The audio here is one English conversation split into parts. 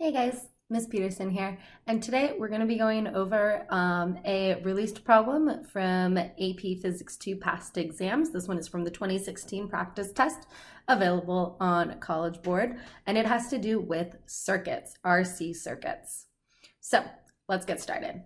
Hey guys, Miss Peterson here, and today we're going to be going over a released problem from AP Physics 2 past exams. This one is from the 2016 practice test available on College Board, and it has to do with circuits, RC circuits. So let's get started.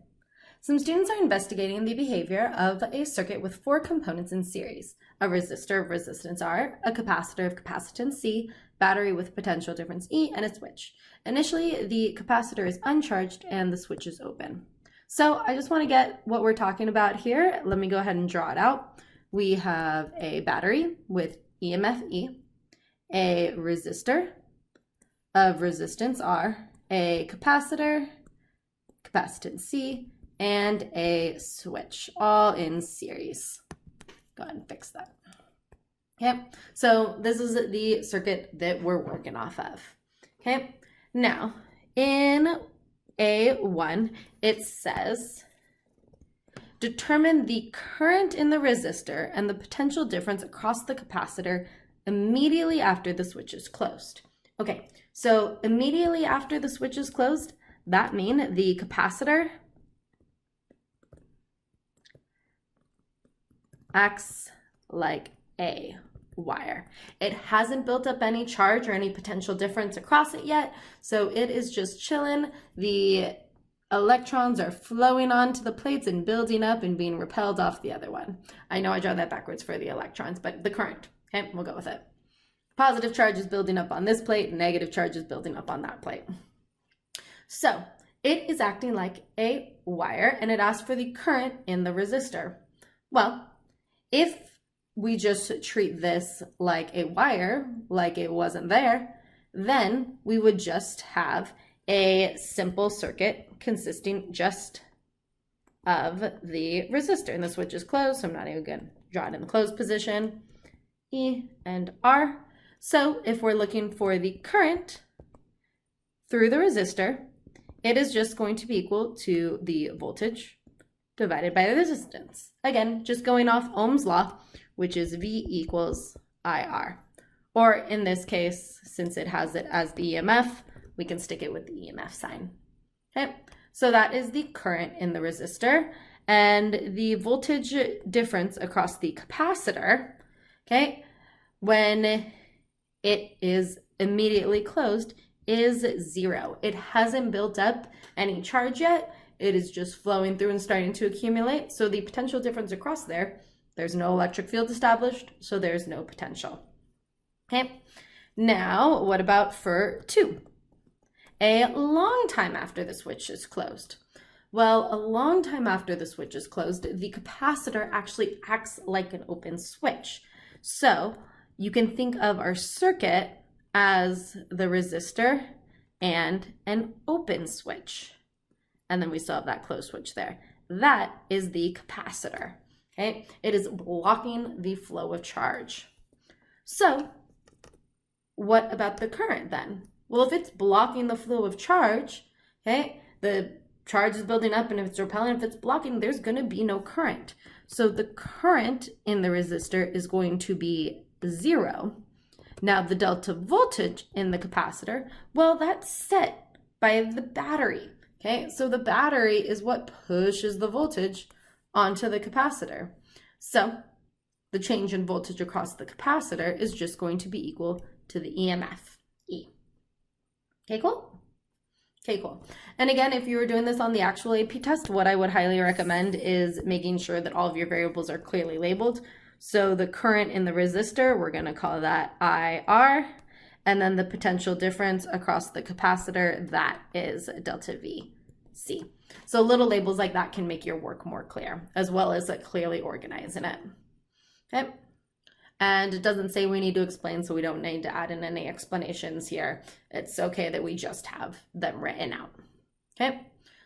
Some students are investigating the behavior of a circuit with four components in series: a resistor of resistance R, a capacitor of capacitance C, battery with potential difference E, and a switch. Initially, the capacitor is uncharged and the switch is open. So I just want to get what we're talking about here. Let me go ahead and draw it out. We have a battery with EMF E, a resistor of resistance R, a capacitor, capacitance C, and a switch, all in series. Go ahead and fix that. Okay, so this is the circuit that we're working off of. Okay, now in A1, it says, determine the current in the resistor and the potential difference across the capacitor immediately after the switch is closed. Okay, so immediately after the switch is closed, that means the capacitor acts like a wire. It hasn't built up any charge or any potential difference across it yet, so it is just chilling. The electrons are flowing onto the plates and building up and being repelled off the other one. I know I draw that backwards for the electrons, but the current, okay, we'll go with it. Positive charge is building up on this plate, negative charge is building up on that plate. So it is acting like a wire, and it asks for the current in the resistor. Well, if we just treat this like a wire, like it wasn't there, then we would just have a simple circuit consisting just of the resistor. And the switch is closed, so I'm not even going to draw it in the closed position. E and R. So if we're looking for the current through the resistor, it is just going to be equal to the voltage divided by the resistance. Again, just going off Ohm's law, which is V equals IR. Or in this case, since it has it as the EMF, we can stick it with the EMF sign. Okay, so that is the current in the resistor, and the voltage difference across the capacitor, okay, when it is immediately closed, is 0. It hasn't built up any charge yet. It is just flowing through and starting to accumulate. So the potential difference across there's no electric field established, so there's no potential. Okay, now what about for 2? A long time after the switch is closed. Well, a long time after the switch is closed, the capacitor actually acts like an open switch. So you can think of our circuit as the resistor and an open switch. And then we still have that closed switch there. That is the capacitor. Okay, it is blocking the flow of charge. So what about the current then? Well, if it's blocking the flow of charge, okay, the charge is building up, and if it's repelling, if it's blocking, there's going to be no current. So the current in the resistor is going to be 0. Now the delta voltage in the capacitor, well, that's set by the battery. Okay, so the battery is what pushes the voltage onto the capacitor. So the change in voltage across the capacitor is just going to be equal to the EMF, E. Okay, cool? Okay, cool. And again, if you were doing this on the actual AP test, what I would highly recommend is making sure that all of your variables are clearly labeled. So the current in the resistor, we're going to call that IR. And then the potential difference across the capacitor, that is delta VC. So little labels like that can make your work more clear, as well as clearly organizing it. Okay. And it doesn't say we need to explain, so we don't need to add in any explanations here. It's okay that we just have them written out. Okay.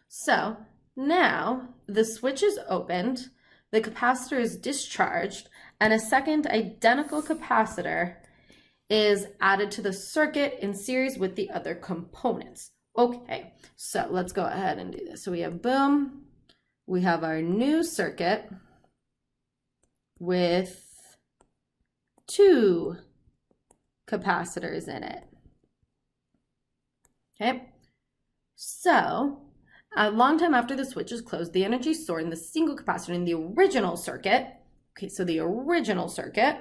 So now the switch is opened, the capacitor is discharged, and a second identical capacitor is added to the circuit in series with the other components. Okay, so let's go ahead and do this. So we have boom, we have our new circuit with 2 capacitors in it. Okay, So a long time after the switch is closed, the energy stored in the single capacitor in the original circuit, okay, so the original circuit,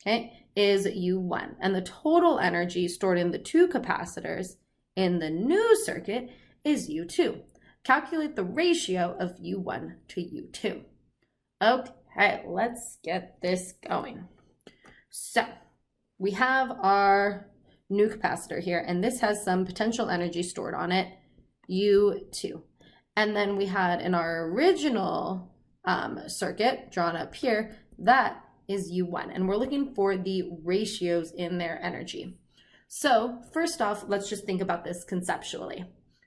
okay, is U1. And the total energy stored in the two capacitors in the new circuit is U2. Calculate the ratio of U1 to U2. Okay, let's get this going. So we have our new capacitor here, and this has some potential energy stored on it, U2. And then we had in our original circuit drawn up here, that is U1, and we're looking for the ratios in their energy. So first off, let's just think about this conceptually.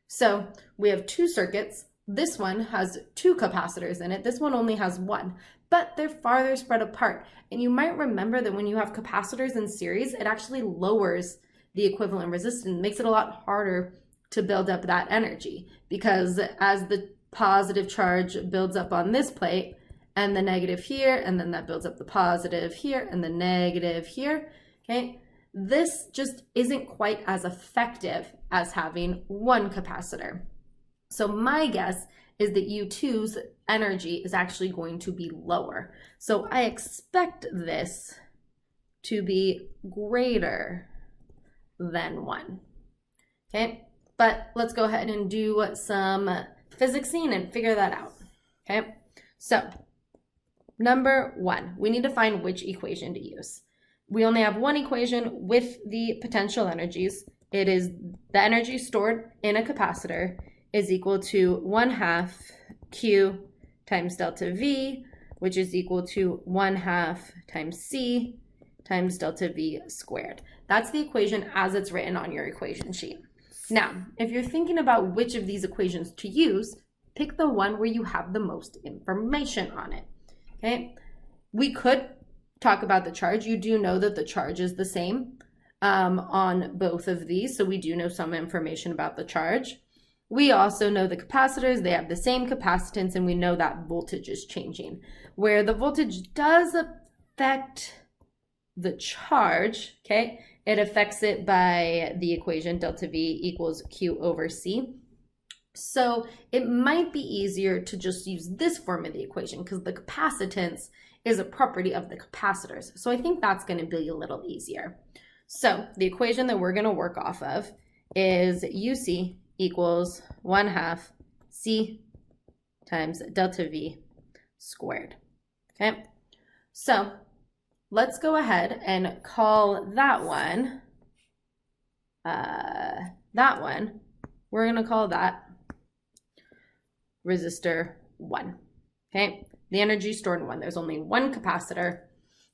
So we have two circuits. This one has two capacitors in it. This one only has one, but they're farther spread apart. And you might remember that when you have capacitors in series, it actually lowers the equivalent resistance, makes it a lot harder to build up that energy, because as the positive charge builds up on this plate and the negative here, and then that builds up the positive here and the negative here, okay, this just isn't quite as effective as having one capacitor. So my guess is that U2's energy is actually going to be lower. So I expect this to be greater than 1. Okay, but let's go ahead and do some physicsing and figure that out. Okay, so number 1, we need to find which equation to use. We only have one equation with the potential energies. It is the energy stored in a capacitor is equal to 1/2 Q times delta V, which is equal to 1/2 times C times delta V squared. That's the equation as it's written on your equation sheet. Now, if you're thinking about which of these equations to use, pick the one where you have the most information on it. Okay, we could talk about the charge. You do know that the charge is the same on both of these, so we do know some information about the charge. We also know the capacitors, they have the same capacitance, and we know that voltage is changing. Where the voltage does affect the charge, okay, it affects it by the equation delta V equals Q over C. So it might be easier to just use this form of the equation because the capacitance is a property of the capacitors. So I think that's going to be a little easier. So the equation that we're going to work off of is UC equals 1/2 C times delta V squared. Okay, so let's go ahead and call that one, we're going to call that resistor 1. Okay, the energy stored in 1. There's only one capacitor.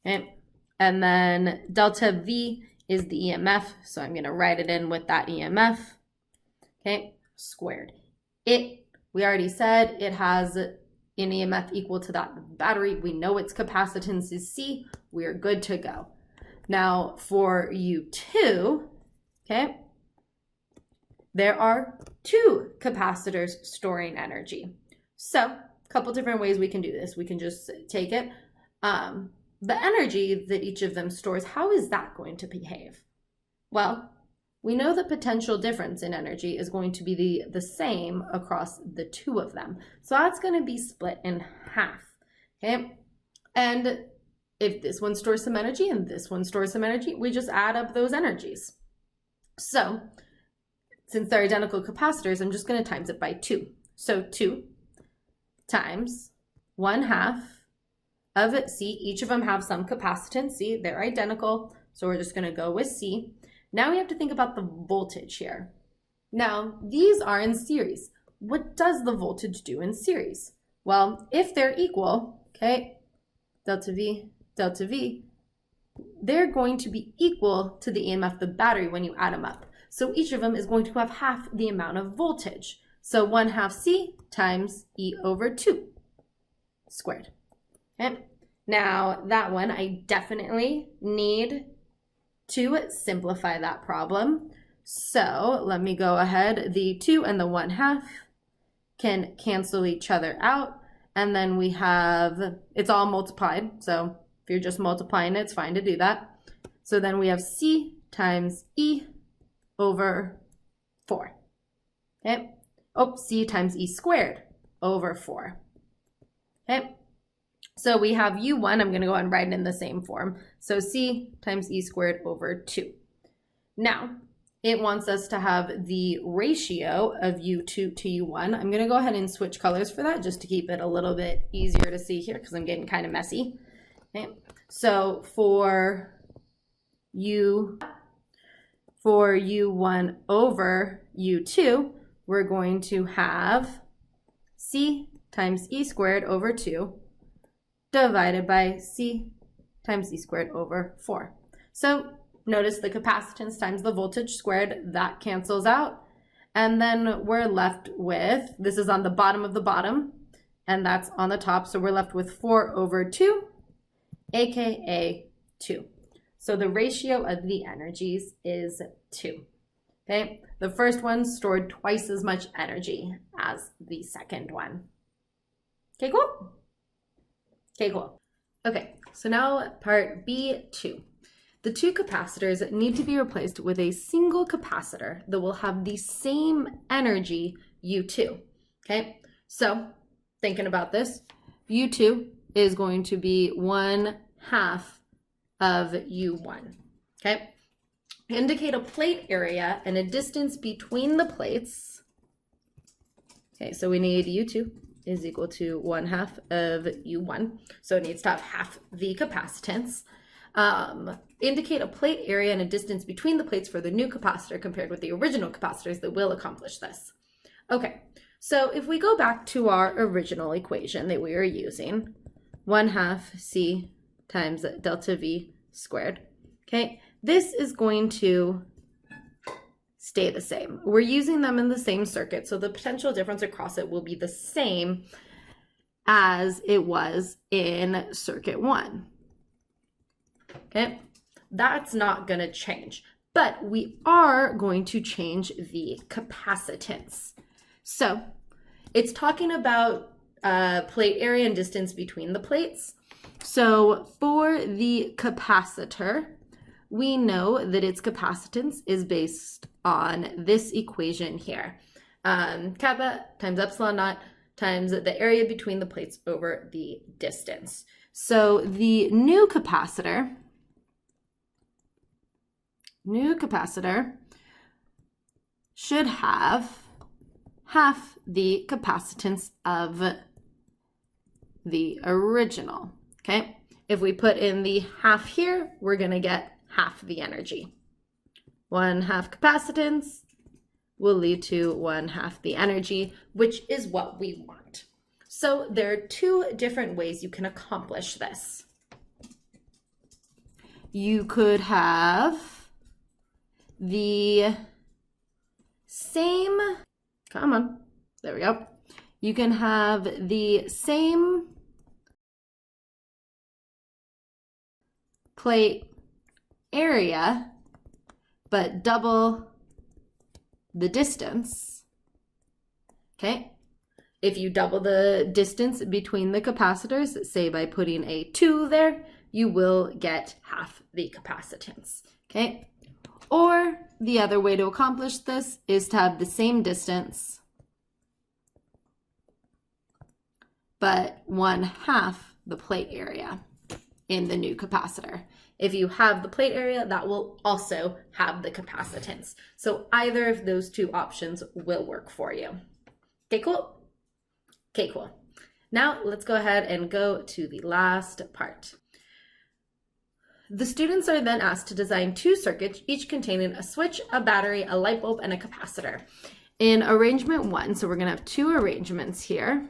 Okay, and then delta V is the EMF, so I'm going to write it in with that EMF. Okay, squared. We already said it has an EMF equal to that battery. We know its capacitance is C. We are good to go. Now for U2, okay, there are two capacitors storing energy. So a couple different ways we can do this. We can just take it. The energy that each of them stores, how is that going to behave? Well, we know the potential difference in energy is going to be the same across the two of them. So that's going to be split in half, okay? And if this one stores some energy and this one stores some energy, we just add up those energies. So since they're identical capacitors, I'm just going to times it by 2. So 2 times 1/2 of C. Each of them have some capacitance. C, they're identical. So we're just going to go with C. Now we have to think about the voltage here. Now, these are in series. What does the voltage do in series? Well, if they're equal, okay, delta V, they're going to be equal to the EMF of the battery when you add them up. So each of them is going to have half the amount of voltage. So 1/2 C times E over 2 squared. Okay. Now that one, I definitely need to simplify that problem. So let me go ahead. The 2 and the 1/2 can cancel each other out. And then we have, it's all multiplied. So if you're just multiplying it, it's fine to do that. So then we have C times E over 4. okay? Oh, C times E squared over 4, okay? So we have U1, I'm going to go and write it in the same form. So C times E squared over 2. Now, it wants us to have the ratio of U2 to U1. I'm going to go ahead and switch colors for that just to keep it a little bit easier to see here because I'm getting kind of messy. Okay. So for U1 over U2, we're going to have C times E squared over 2 divided by C times E squared over 4. So notice the capacitance times the voltage squared, that cancels out. And then we're left with, this is on the bottom of the bottom, and that's on the top. So we're left with 4 over 2, aka 2. So the ratio of the energies is 2. Okay, the first one stored twice as much energy as the second one. Okay, cool? Okay, cool. Okay, so now part B2. The two capacitors need to be replaced with a single capacitor that will have the same energy U2. Okay, so thinking about this, U2 is going to be 1/2 of U1. Okay, indicate a plate area and a distance between the plates. Okay, so we need U2 is equal to 1/2 of U1. So it needs to have half the capacitance. Indicate a plate area and a distance between the plates for the new capacitor compared with the original capacitors that will accomplish this. Okay, so if we go back to our original equation that we were using, 1/2 C times delta V squared. Okay, this is going to stay the same. We're using them in the same circuit, so the potential difference across it will be the same as it was in circuit 1. Okay, that's not going to change, but we are going to change the capacitance. So it's talking about plate area and distance between the plates. So for the capacitor, we know that its capacitance is based on this equation here. Kappa times epsilon naught times the area between the plates over the distance. So the new capacitor should have half the capacitance of the original. Okay, if we put in the half here, we're going to get half the energy. 1/2 capacitance will lead to 1/2 the energy, which is what we want. So there are two different ways you can accomplish this. You could have the same, come on, there we go. You can have the same plate area, but double the distance. Okay, if you double the distance between the capacitors, say by putting a 2 there, you will get half the capacitance. Okay, or the other way to accomplish this is to have the same distance, but 1/2 the plate area in the new capacitor. If you have the plate area, that will also have the capacitance. So either of those two options will work for you. Okay, cool? Okay, cool. Now let's go ahead and go to the last part. The students are then asked to design 2 circuits, each containing a switch, a battery, a light bulb, and a capacitor. In arrangement 1, so we're going to have 2 arrangements here.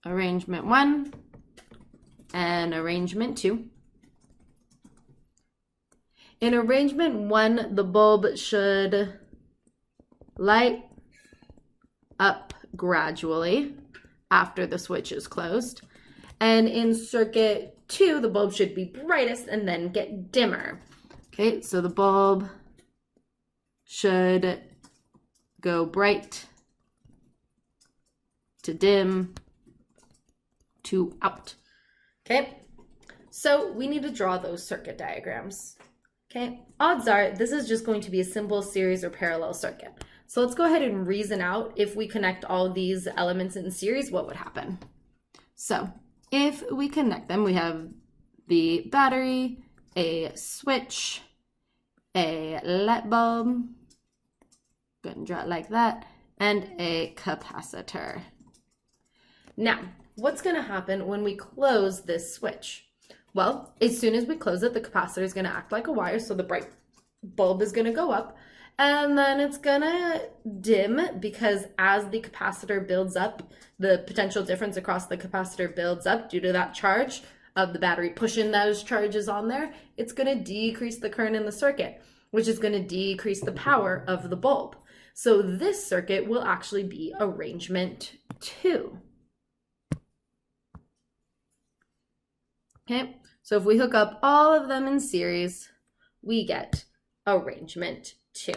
Arrangement 1 and arrangement 2. In arrangement 1, the bulb should light up gradually after the switch is closed. And in circuit 2, the bulb should be brightest and then get dimmer. Okay, so the bulb should go bright to dim to out. Okay, so we need to draw those circuit diagrams. Okay, odds are this is just going to be a simple series or parallel circuit. So let's go ahead and reason out if we connect all these elements in series, what would happen? So if we connect them, we have the battery, a switch, a light bulb, go ahead and draw it like that, and a capacitor. Now, what's going to happen when we close this switch? Well, as soon as we close it, the capacitor is going to act like a wire, so the bright bulb is going to go up, and then it's going to dim because as the capacitor builds up, the potential difference across the capacitor builds up due to that charge of the battery pushing those charges on there. It's going to decrease the current in the circuit, which is going to decrease the power of the bulb. So this circuit will actually be arrangement 2. Okay, so if we hook up all of them in series, we get arrangement 2.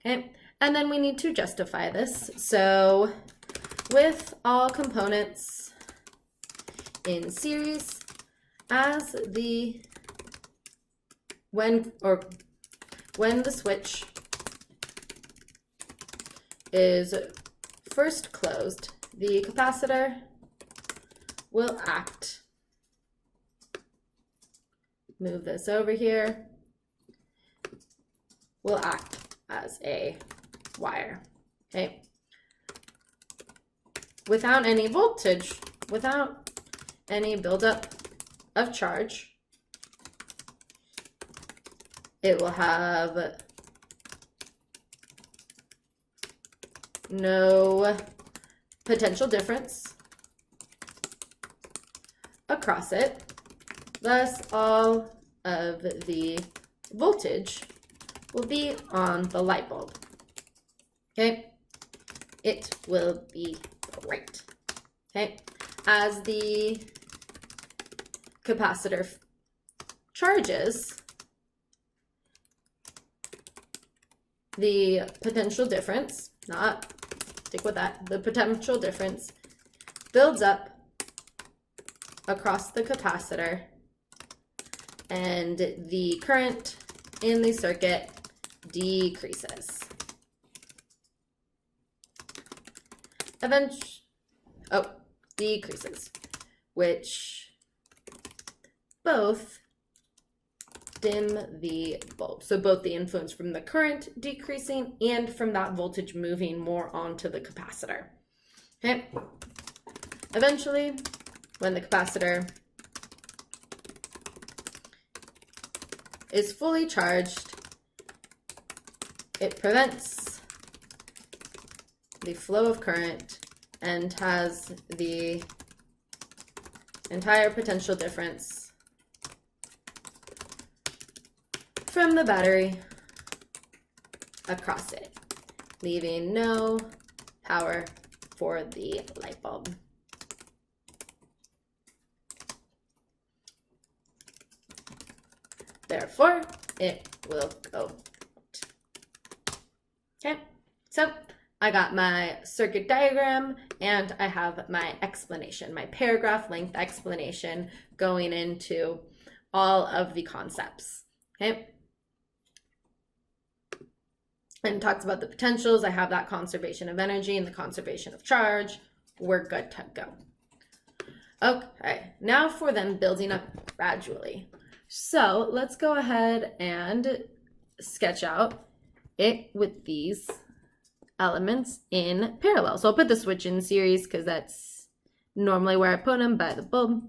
Okay, and then we need to justify this. So with all components in series, as the when the switch is first closed, the capacitor will act. Move this over here, will act as a wire, okay? Without any voltage, without any buildup of charge, it will have no potential difference across it. Thus, all of the voltage will be on the light bulb. Okay, it will be bright. Okay, as the capacitor charges, the potential difference, stick with that, the potential difference builds up across the capacitor, and the current in the circuit decreases. Decreases, which both dim the bulb. So both the influence from the current decreasing and from that voltage moving more onto the capacitor. Okay. Eventually, when the capacitor is fully charged, it prevents the flow of current and has the entire potential difference from the battery across it, leaving no power for the light bulb. Therefore, it will go out. Okay, so I got my circuit diagram and I have my explanation, my paragraph length explanation going into all of the concepts. Okay, and it talks about the potentials. I have that conservation of energy and the conservation of charge. We're good to go. Okay, now for them building up gradually. So let's go ahead and sketch out it with these elements in parallel. So I'll put the switch in series because that's normally where I put them by the bulb.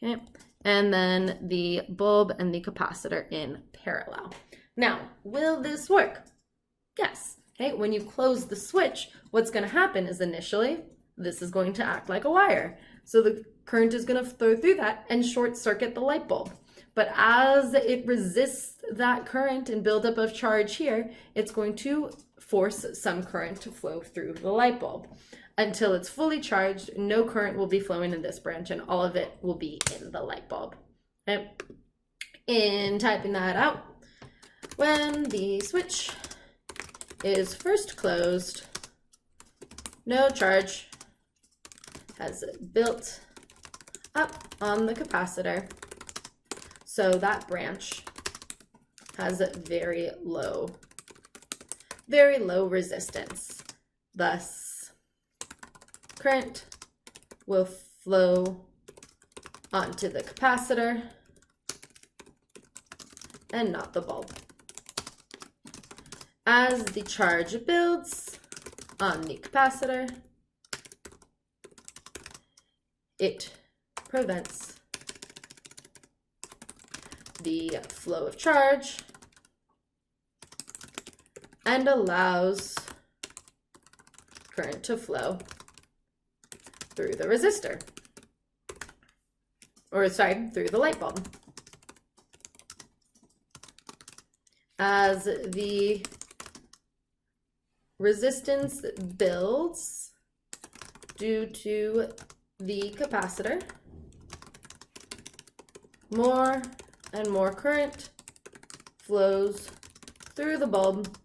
Okay, and then the bulb and the capacitor in parallel. Now, will this work? Yes. Okay, when you close the switch, what's going to happen is initially this is going to act like a wire. So the current is going to flow through that and short circuit the light bulb. But as it resists that current and buildup of charge here, it's going to force some current to flow through the light bulb. Until it's fully charged, no current will be flowing in this branch and all of it will be in the light bulb. Okay. In typing that out, when the switch is first closed, no charge has built up on the capacitor. So that branch has very low resistance. Thus, current will flow onto the capacitor and not the bulb. As the charge builds on the capacitor, it prevents the flow of charge and allows current to flow through the resistor, or sorry, through the light bulb. As the resistance builds due to the capacitor, more and more current flows through the bulb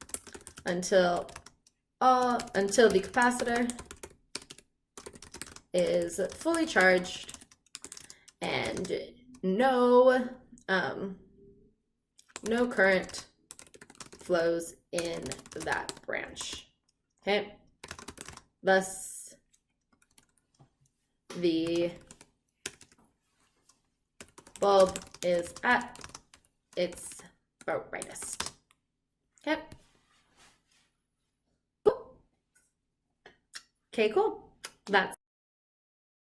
until the capacitor is fully charged and no current flows in that branch. Okay, thus the bulb is at its brightest. Okay. Okay, cool. That's